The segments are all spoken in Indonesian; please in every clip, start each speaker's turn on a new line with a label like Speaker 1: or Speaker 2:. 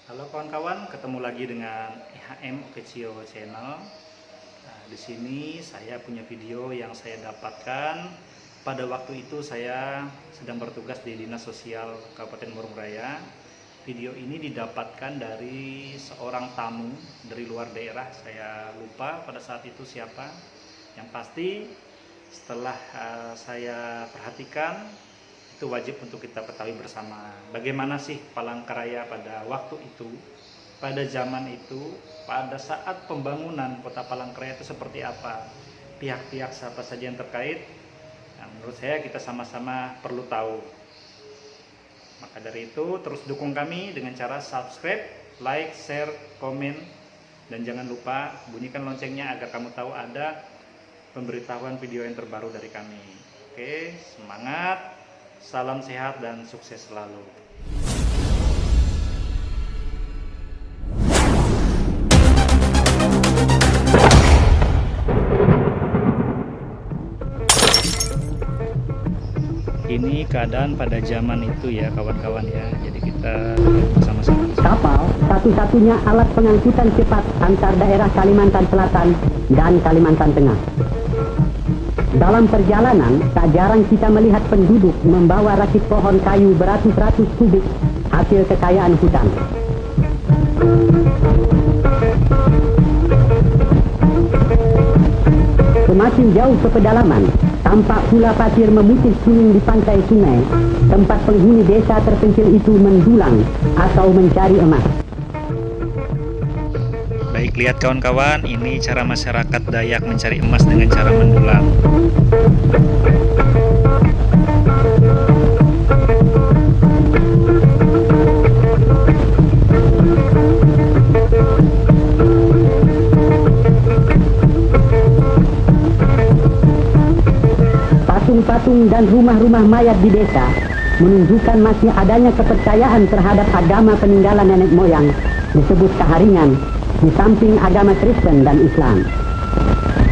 Speaker 1: Halo kawan-kawan, ketemu lagi dengan IHM Official Channel. Nah, di sini saya punya video yang saya dapatkan pada waktu itu saya sedang bertugas di Dinas Sosial Kabupaten Murung Raya. Video ini didapatkan dari seorang tamu dari luar daerah. Saya lupa pada saat itu siapa. Yang pasti setelah saya perhatikan, itu wajib untuk kita ketahui bersama bagaimana sih Palangkaraya pada waktu itu, pada zaman itu, pada saat pembangunan kota Palangkaraya itu seperti apa, pihak-pihak siapa saja yang terkait. Nah, menurut saya kita sama-sama perlu tahu. Maka dari itu terus dukung kami dengan cara subscribe, like, share, komen, dan jangan lupa bunyikan loncengnya agar kamu tahu ada pemberitahuan video yang terbaru dari kami. Oke, semangat. Salam sehat dan sukses selalu. Ini keadaan pada zaman itu ya kawan-kawan ya. Jadi kita bersama-sama.
Speaker 2: Kapal satu-satunya alat pengangkutan cepat antar daerah Kalimantan Selatan dan Kalimantan Tengah. Dalam perjalanan, tak jarang kita melihat penduduk membawa rakit pohon kayu beratus-ratus kubik hasil kekayaan hutan. Semakin jauh ke pedalaman, tampak pula pasir memutih kuning di pantai sungai, tempat penghuni desa terpencil itu mendulang atau mencari emas.
Speaker 1: Baik, lihat kawan-kawan, ini cara masyarakat Dayak mencari emas dengan cara mendulang.
Speaker 2: Patung-patung dan rumah-rumah mayat di desa menunjukkan masih adanya kepercayaan terhadap agama peninggalan nenek moyang disebut Kaharingan, di samping agama Kristen dan Islam.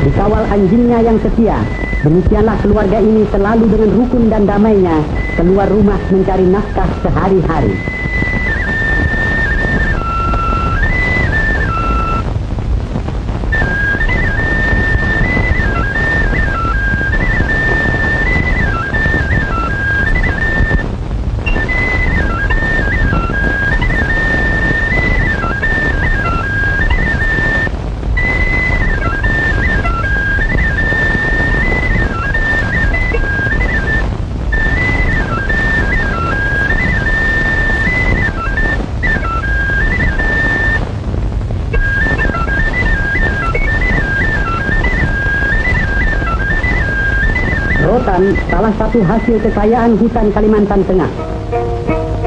Speaker 2: Dikawal anjingnya yang setia, demikianlah keluarga ini selalu dengan rukun dan damainya keluar rumah mencari nafkah sehari-hari. Rotan salah satu hasil kekayaan hutan Kalimantan Tengah.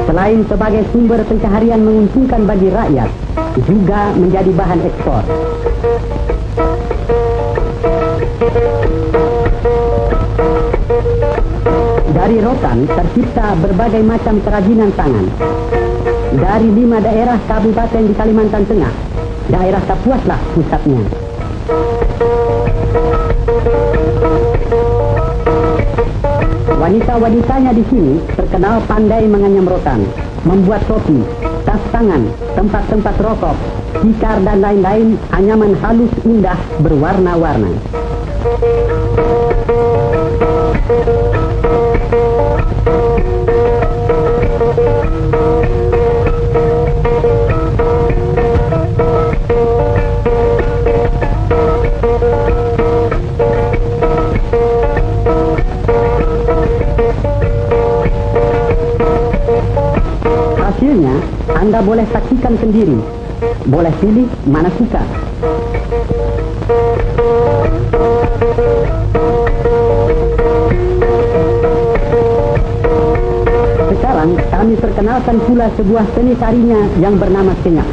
Speaker 2: Selain sebagai sumber pencaharian menguntungkan bagi rakyat, juga menjadi bahan ekspor. Dari rotan tercipta berbagai macam kerajinan tangan. Dari 5 daerah kabupaten di Kalimantan Tengah, daerah Kapuaslah pusatnya. Wanita-wanitanya di sini terkenal pandai menganyam rotan, membuat topi, tas tangan, tempat-tempat rokok, tikar dan lain-lain anyaman halus indah berwarna-warna. Hasilnya, Anda boleh saksikan sendiri. Boleh pilih mana suka. Sekarang kami perkenalkan pula sebuah seni tarinya yang bernama Kenyap.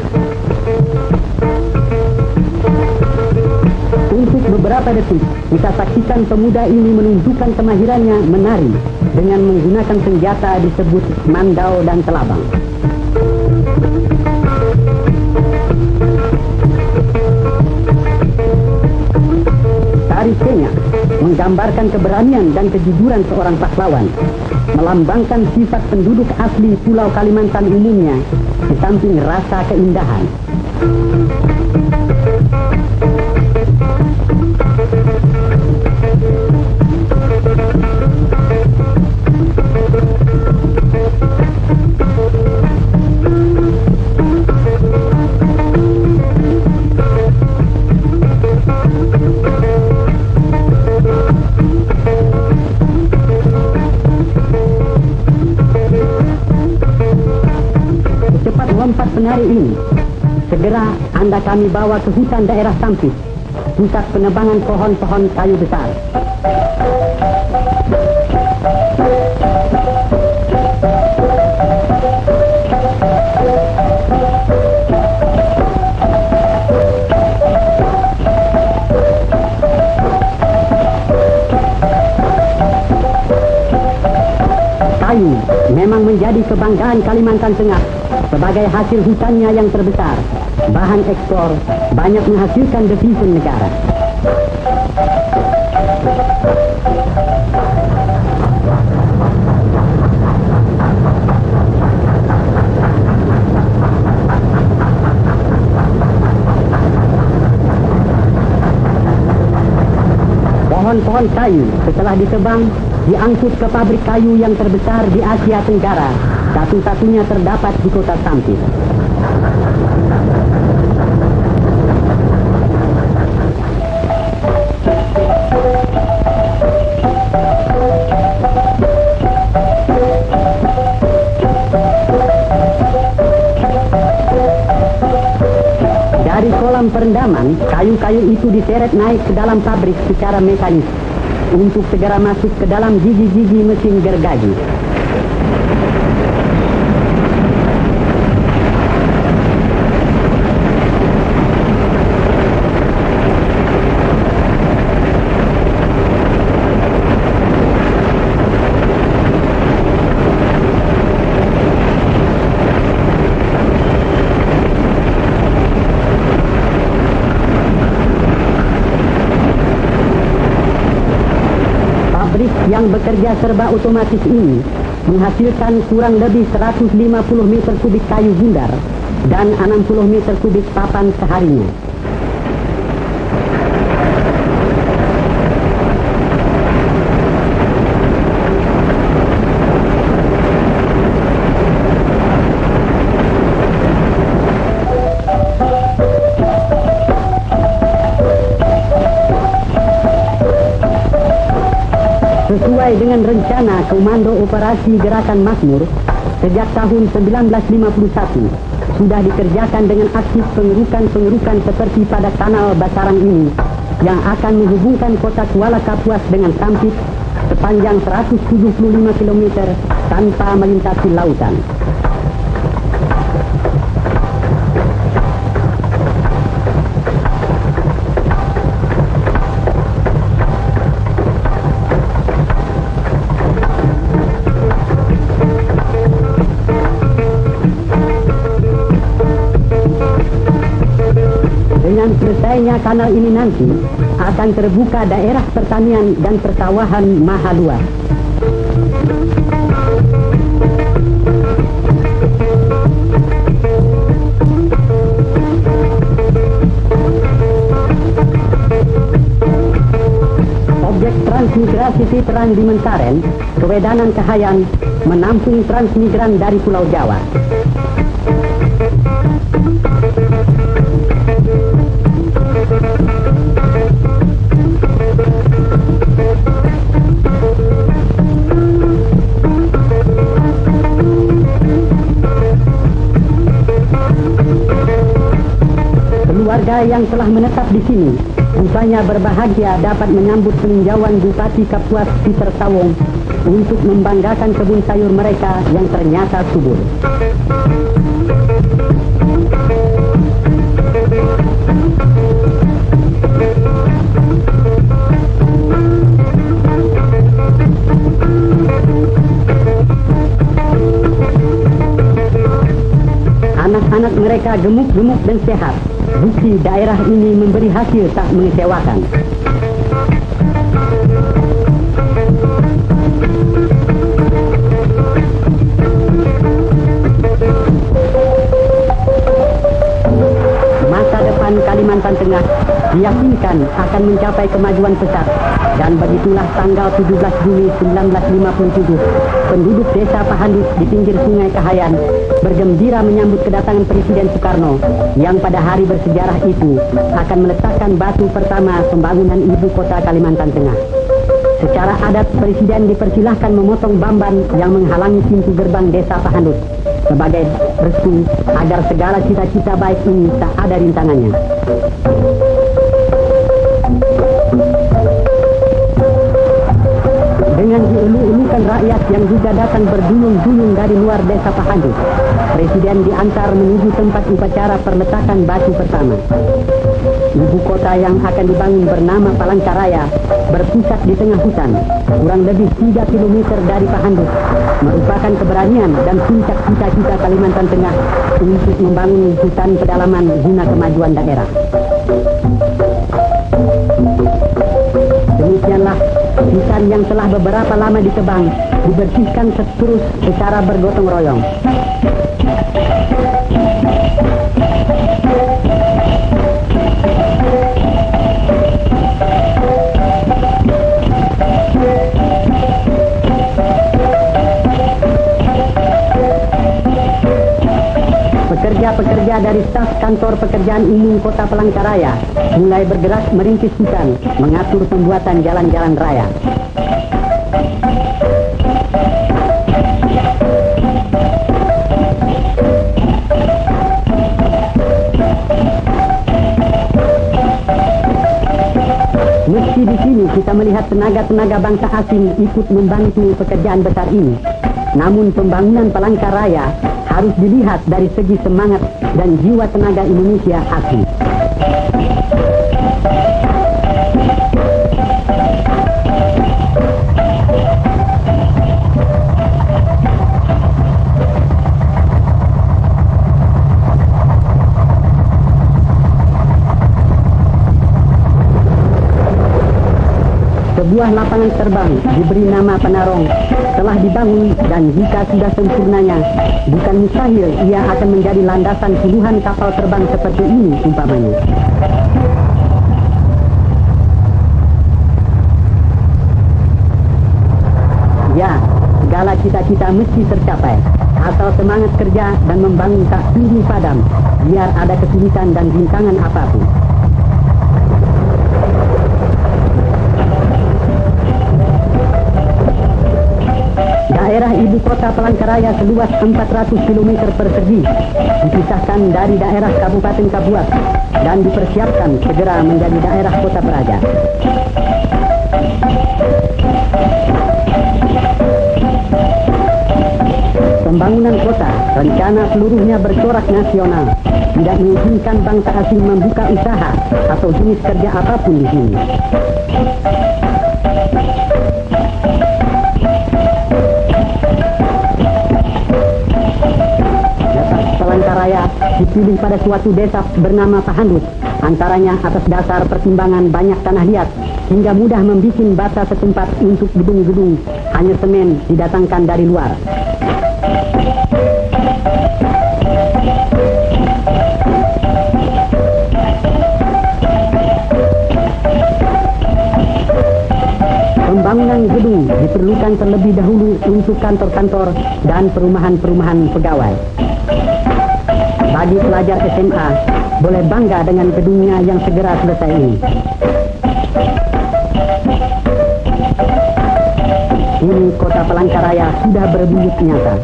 Speaker 2: Untuk beberapa detik, kita saksikan pemuda ini menunjukkan kemahirannya menari dengan menggunakan senjata disebut mandau dan telabang. Tari Kenyap menggambarkan keberanian dan kejujuran seorang pahlawan. melambangkan sifat penduduk asli Pulau Kalimantan umumnya, di samping rasa keindahan. Lompat penari ini, segera Anda kami bawa ke hutan daerah Sampit, pusat penebangan pohon-pohon kayu besar. Kayu memang menjadi kebanggaan Kalimantan Tengah. Sebagai hasil hutannya yang terbesar, bahan ekspor banyak menghasilkan devisa negara. Pohon-pohon kayu setelah ditebang diangkut ke pabrik kayu yang terbesar di Asia Tenggara. Satu-satunya terdapat di kota Sampit. Dari kolam perendaman, kayu-kayu itu diseret naik ke dalam pabrik secara mekanis untuk segera masuk ke dalam gigi-gigi mesin gergaji. Yang bekerja serba otomatis ini menghasilkan kurang lebih 150 meter kubik kayu bundar dan 60 meter kubik papan seharinya. Sesuai dengan rencana Komando Operasi Gerakan Makmur, sejak tahun 1951 sudah dikerjakan dengan aktif pengerukan-pengerukan seperti pada kanal Basarang ini yang akan menghubungkan kota Kuala Kapuas dengan Sampit sepanjang 175 km tanpa melintasi lautan. Dengan selesainya kanal ini nanti akan terbuka daerah pertanian dan persawahan maha luas. Objek transmigrasi Veteran di Mentaren, Kewedanan Kahayan, menampung transmigran dari Pulau Jawa. Keluarga yang telah menetap di sini rupanya berbahagia dapat menyambut peninjauan Bupati Kapuas Peter Sawong untuk membanggakan kebun sayur mereka yang ternyata subur. Anak-anak mereka gemuk-gemuk dan sehat. Bukti daerah ini memberi hasil tak mengecewakan. dan Kalimantan Tengah diyakinkan akan mencapai kemajuan pesat, dan begitulah tanggal 17 Juli 1957 penduduk desa Pahandut di pinggir Sungai Kahayan bergembira menyambut kedatangan Presiden Soekarno yang pada hari bersejarah itu akan meletakkan batu pertama pembangunan ibu kota Kalimantan Tengah. Secara adat, Presiden dipersilahkan memotong bamban yang menghalangi pintu gerbang desa Pahandut sebagai restu agar segala cita-cita baik ini tak ada rintangannya. Dengan dielu-elukan rakyat yang juga datang berduyung-duyung dari luar desa Pahandut, Presiden diantar menuju tempat upacara perletakan batu pertama. Ibu kota yang akan dibangun bernama Palangkaraya berpusat di tengah hutan, kurang lebih 3 km dari Pahandut, merupakan keberanian dan puncak cita-cita Kalimantan Tengah untuk membangun hutan pedalaman guna kemajuan daerah. Demikianlah hutan yang telah beberapa lama ditebang dibersihkan terus secara bergotong royong. Pekerja-pekerja dari staf kantor pekerjaan umum Kota Palangkaraya mulai bergerak merintis hutan, mengatur pembuatan jalan-jalan raya. Meski di sini kita melihat tenaga-tenaga bangsa asing ikut membantu pekerjaan besar ini, namun pembangunan Palangkaraya harus dilihat dari segi semangat dan jiwa tenaga Indonesia asli. Sebuah lapangan terbang diberi nama Panarong telah dibangun, dan jika sudah sempurnanya, bukan mustahil ia akan menjadi landasan puluhan kapal terbang seperti ini umpamanya. Ya, segala cita-cita mesti tercapai, asal semangat kerja dan membangun tak sungguh padam, biar ada kesulitan dan rintangan apapun. Daerah ibu kota Palangkaraya seluas 400 km persegi dipisahkan dari daerah Kabupaten Kabuat dan dipersiapkan segera menjadi daerah kota peraja. Pembangunan kota rencana seluruhnya bercorak nasional, tidak mengizinkan bangsa asing membuka usaha atau jenis kerja apapun di sini. Palangkaraya dipilih pada suatu desa bernama Pahandut, antaranya atas dasar pertimbangan banyak tanah liat hingga mudah membuat bata setempat untuk gedung-gedung, hanya semen didatangkan dari luar. Pembangunan gedung diperlukan terlebih dahulu untuk kantor-kantor dan perumahan-perumahan pegawai. Bagi pelajar SMA, boleh bangga dengan gedungnya yang segera selesai ini. Ini kota Palangkaraya sudah berwujud nyata.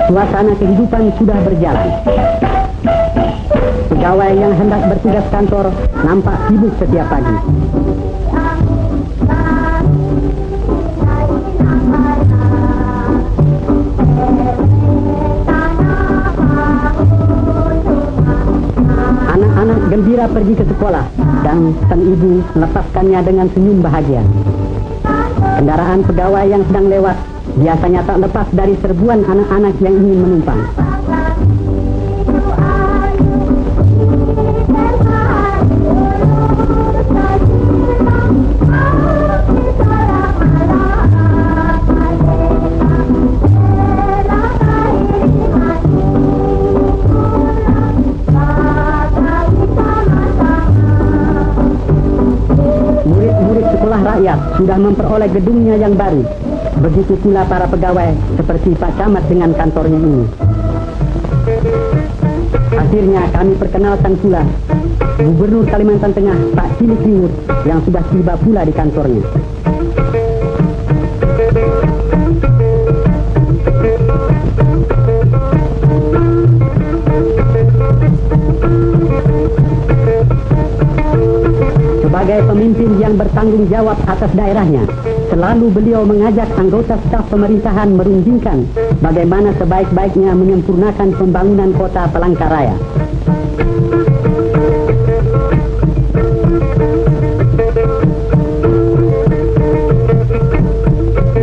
Speaker 2: Suasana kehidupan sudah berjalan. Pegawai yang hendak bertugas kantor nampak sibuk setiap pagi. Anak-anak gembira pergi ke sekolah dan sang ibu melepaskannya dengan senyum bahagia. Kendaraan pegawai yang sedang lewat biasanya tak lepas dari serbuan anak-anak yang ingin menumpang. sudah memperoleh gedungnya yang baru. Begitu pula para pegawai seperti Pak Camat dengan kantornya ini. Akhirnya kami perkenalkan pula Gubernur Kalimantan Tengah Pak Cilik Riwut yang sudah tiba pula di kantornya. Sebagai pemimpin yang bertanggung jawab atas daerahnya, selalu beliau mengajak anggota staf pemerintahan merundingkan bagaimana sebaik-baiknya menyempurnakan pembangunan kota Palangkaraya.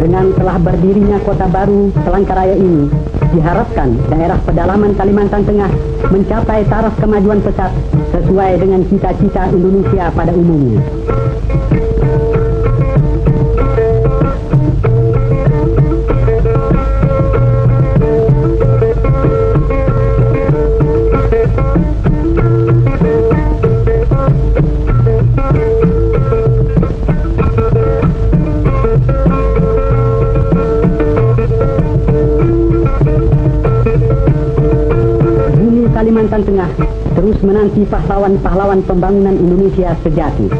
Speaker 2: Dengan telah berdirinya kota baru Palangkaraya ini, diharapkan daerah pedalaman Kalimantan Tengah mencapai taraf kemajuan pesat sesuai dengan cita-cita Indonesia pada umumnya. Kalimantan Tengah terus menanti pahlawan-pahlawan pembangunan Indonesia sejati.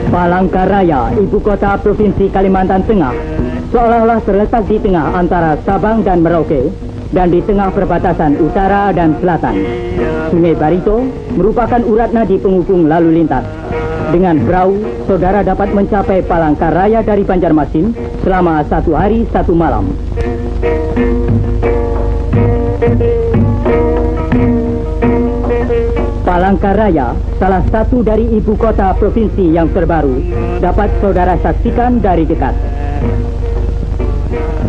Speaker 2: Palangkaraya, ibu kota Provinsi Kalimantan Tengah, seolah-olah terletak di tengah antara Sabang dan Merauke, dan di tengah perbatasan utara dan selatan. Sungai Barito merupakan urat nadi penghubung lalu lintas. Dengan perahu, saudara dapat mencapai Palangkaraya dari Banjarmasin selama 1 hari 1 malam. Palangkaraya, salah satu dari ibu kota provinsi yang terbaru, dapat saudara saksikan dari dekat.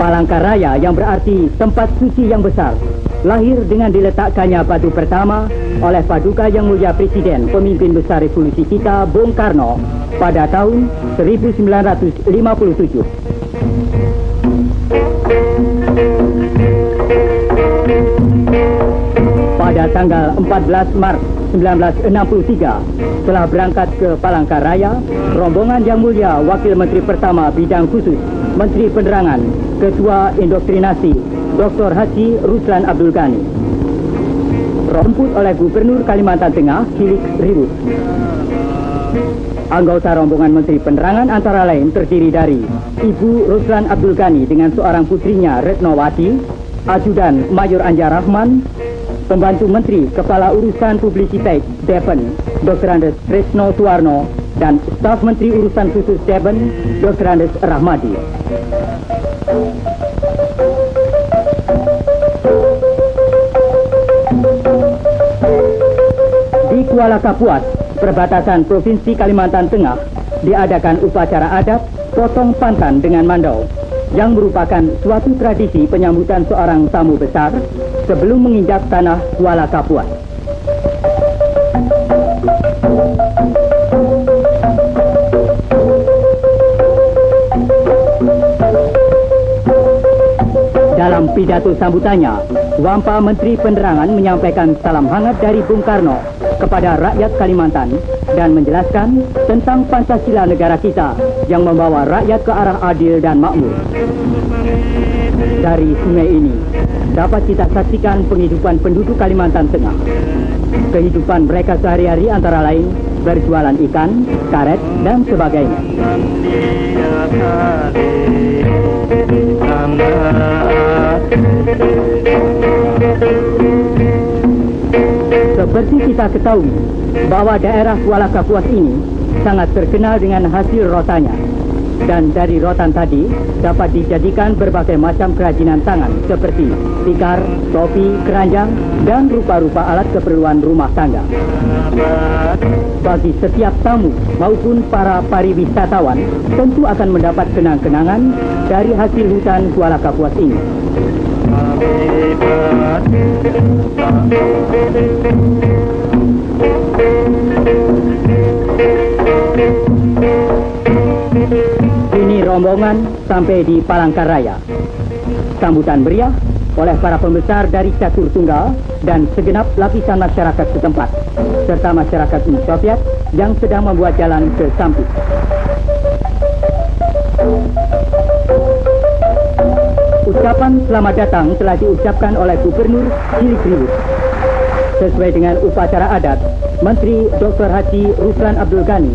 Speaker 2: Palangkaraya yang berarti tempat suci yang besar, lahir dengan diletakkannya batu pertama oleh Paduka Yang Mulia Presiden Pemimpin Besar Revolusi kita, Bung Karno, pada tahun 1957. Pada tanggal 14 Maret 1963, setelah berangkat ke Palangkaraya, rombongan Yang Mulia Wakil Menteri Pertama Bidang Khusus Menteri Penerangan, Ketua Indoktrinasi, Dr. Haji Ruslan Abdul Ghani, romput oleh Gubernur Kalimantan Tengah, Cilik Riwut. Anggota rombongan Menteri Penerangan antara lain terdiri dari Ibu Ruslan Abdul Ghani dengan seorang putrinya Retnowati, Ajudan Mayor Anja Rahman, Pembantu Menteri Kepala Urusan Publisitek Devon, Dr. Andes Tresno Suwarno, dan Staf Menteri Urusan Khusus Devon, Dr. Andes Rahmadi. Di Kuala Kapuas, perbatasan Provinsi Kalimantan Tengah, diadakan upacara adat potong pantan dengan mandau, yang merupakan suatu tradisi penyambutan seorang tamu besar sebelum menginjak tanah Kuala Kapuas. Dalam pidato sambutannya, Wampa Menteri Penerangan menyampaikan salam hangat dari Bung Karno kepada rakyat Kalimantan dan menjelaskan tentang Pancasila negara kita yang membawa rakyat ke arah adil dan makmur. Dari sungai ini dapat kita saksikan penghidupan penduduk Kalimantan Tengah. Kehidupan mereka sehari-hari antara lain berjualan ikan, karet, dan sebagainya. Seperti kita ketahui bahwa daerah Kuala Kapuas ini sangat terkenal dengan hasil rotannya. Dan dari rotan tadi dapat dijadikan berbagai macam kerajinan tangan seperti tikar, topi, keranjang, dan rupa-rupa alat keperluan rumah tangga. Bagi setiap tamu maupun para pariwisatawan tentu akan mendapat kenang-kenangan dari hasil hutan Kuala Kapuas ini. Kini rombongan rombongan sampai di Palangkaraya. Sambutan meriah oleh para pembesar dari Catur Tunggal dan segenap lapisan masyarakat setempat, serta masyarakat Uni Soviet yang sedang membuat jalan ke Sampit. Ucapan selamat datang telah diucapkan oleh Gubernur Cilik Riwut. Sesuai dengan upacara adat, Menteri Dr. Haji Ruslan Abdul Ghani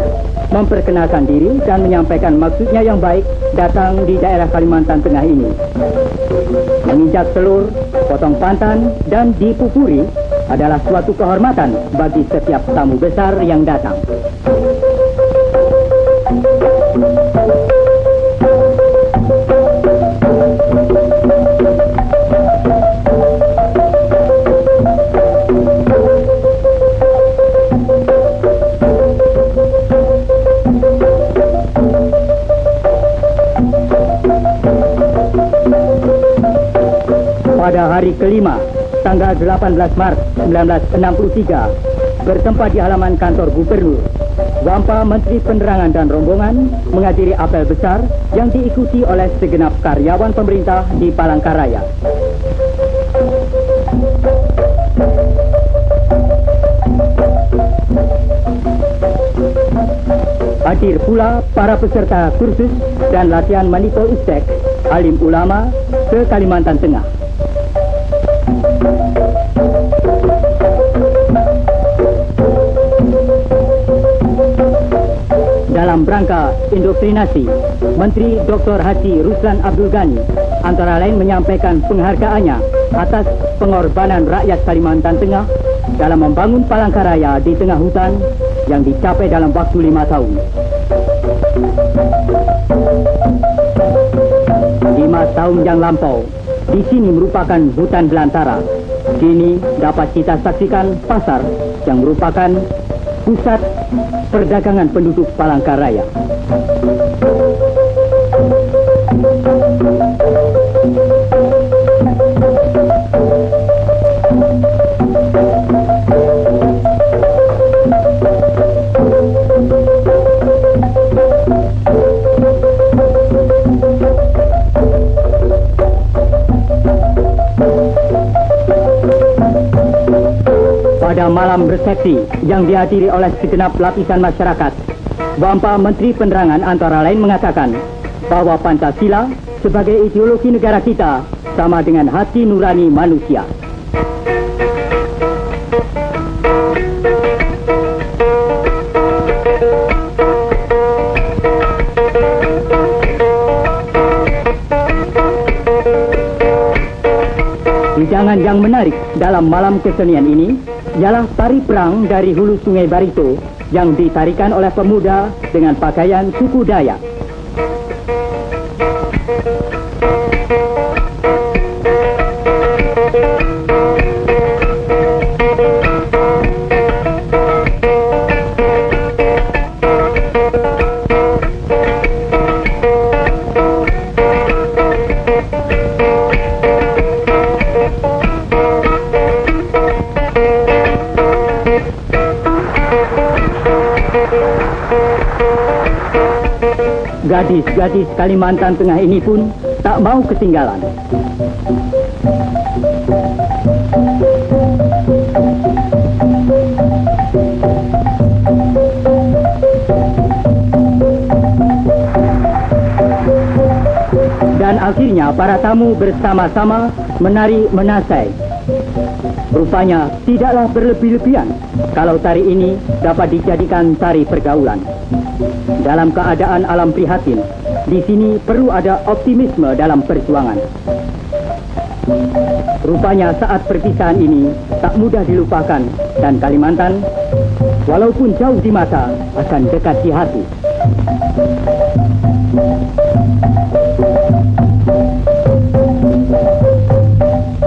Speaker 2: memperkenalkan diri dan menyampaikan maksudnya yang baik datang di daerah Kalimantan Tengah ini. Menginjak telur, potong pantan, dan dipupuri adalah suatu kehormatan bagi setiap tamu besar yang datang. Pada hari kelima, tanggal 18 Maret 1963, bertempat di halaman kantor Gubernur, Wampa Menteri Penerangan dan rombongan menghadiri apel besar yang diikuti oleh segenap karyawan pemerintah di Palangkaraya. Hadir pula para peserta kursus dan latihan Manito Ustek, alim ulama ke Kalimantan Tengah. Dalam rangka indoktrinasi, Menteri Dr. Haji Ruslan Abdul Ghani antara lain menyampaikan penghargaannya atas pengorbanan rakyat Kalimantan Tengah dalam membangun Palangkaraya di tengah hutan yang dicapai dalam waktu 5 tahun. 5 tahun yang lampau, di sini merupakan hutan belantara. Kini dapat kita saksikan pasar yang merupakan pusat perdagangan penduduk Palangkaraya. Pada malam resepsi yang dihadiri oleh segenap lapisan masyarakat, Wampa Menteri Penerangan antara lain mengatakan bahwa Pancasila sebagai ideologi negara kita sama dengan hati nurani manusia. Hidangan yang menarik dalam malam kesenian ini ialah tari perang dari hulu Sungai Barito yang ditarikan oleh pemuda dengan pakaian suku Dayak. Gadis-gadis Kalimantan Tengah ini pun tak mau ketinggalan. Dan akhirnya para tamu bersama-sama menari menasai. Rupanya tidaklah berlebih-lebihan kalau tari ini dapat dijadikan tari pergaulan. Dalam keadaan alam prihatin, di sini perlu ada optimisme dalam perjuangan. Rupanya saat perpisahan ini tak mudah dilupakan dan Kalimantan, walaupun jauh di mata, akan dekat di hati.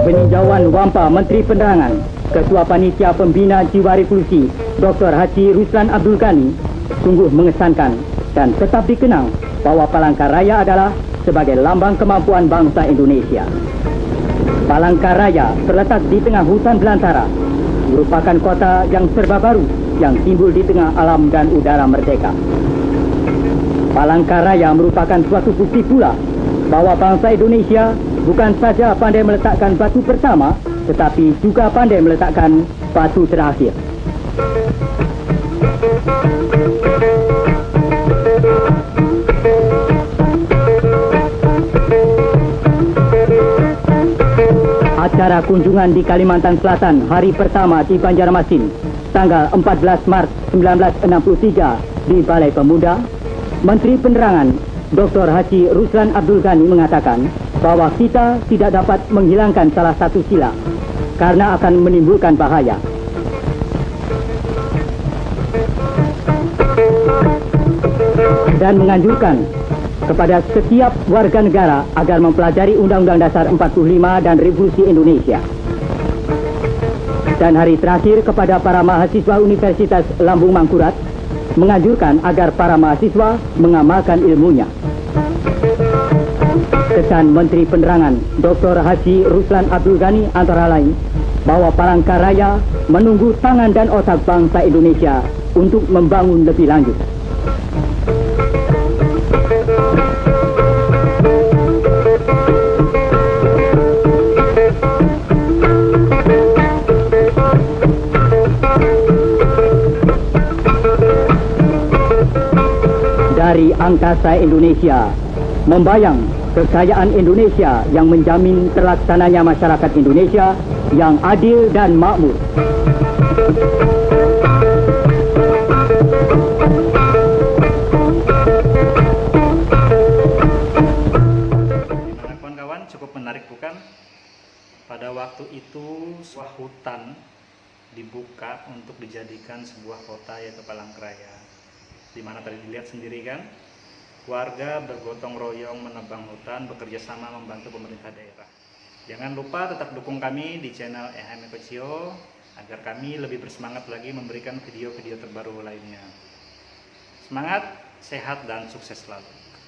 Speaker 2: Peninjauan Wampa Menteri Penerangan, Ketua Panitia Pembina Jiwa Revolusi, Dr. Haji Ruslan Abdul Ghani, sungguh mengesankan dan tetap dikenang bahwa Palangkaraya adalah sebagai lambang kemampuan bangsa Indonesia. Palangkaraya terletak di tengah hutan belantara, merupakan kota yang serba baru yang timbul di tengah alam dan udara merdeka. Palangkaraya merupakan suatu bukti pula bahwa bangsa Indonesia bukan saja pandai meletakkan batu pertama, tetapi juga pandai meletakkan batu terakhir. Acara kunjungan di Kalimantan Selatan hari pertama di Banjarmasin, tanggal 14 Maret 1963 di Balai Pemuda, Menteri Penerangan Dr. Haji Ruslan Abdul Ghani mengatakan bahwa kita tidak dapat menghilangkan salah satu sila karena akan menimbulkan bahaya. Dan menganjurkan kepada setiap warga negara agar mempelajari Undang-Undang Dasar 45 dan Revolusi Indonesia. Dan hari terakhir kepada para mahasiswa Universitas Lambung Mangkurat, menganjurkan agar para mahasiswa mengamalkan ilmunya. Kesan Menteri Penerangan Dr. Haji Ruslan Abdul Ghani antara lain bahwa Palangkaraya menunggu tangan dan otak bangsa Indonesia untuk membangun lebih lanjut. Dari angkasa Indonesia, membayang kekayaan Indonesia yang menjamin terlaksananya masyarakat Indonesia yang adil dan makmur.
Speaker 1: Gimana kawan-kawan, cukup menarik bukan? Pada waktu itu sebuah hutan dibuka untuk dijadikan sebuah kota, yaitu Palangkaraya. Di mana tadi dilihat sendiri kan, warga bergotong royong menebang hutan, bekerja sama membantu pemerintah daerah. Jangan lupa tetap dukung kami di channel EHM Ekocio agar kami lebih bersemangat lagi memberikan video-video terbaru lainnya. Semangat, sehat, dan sukses selalu.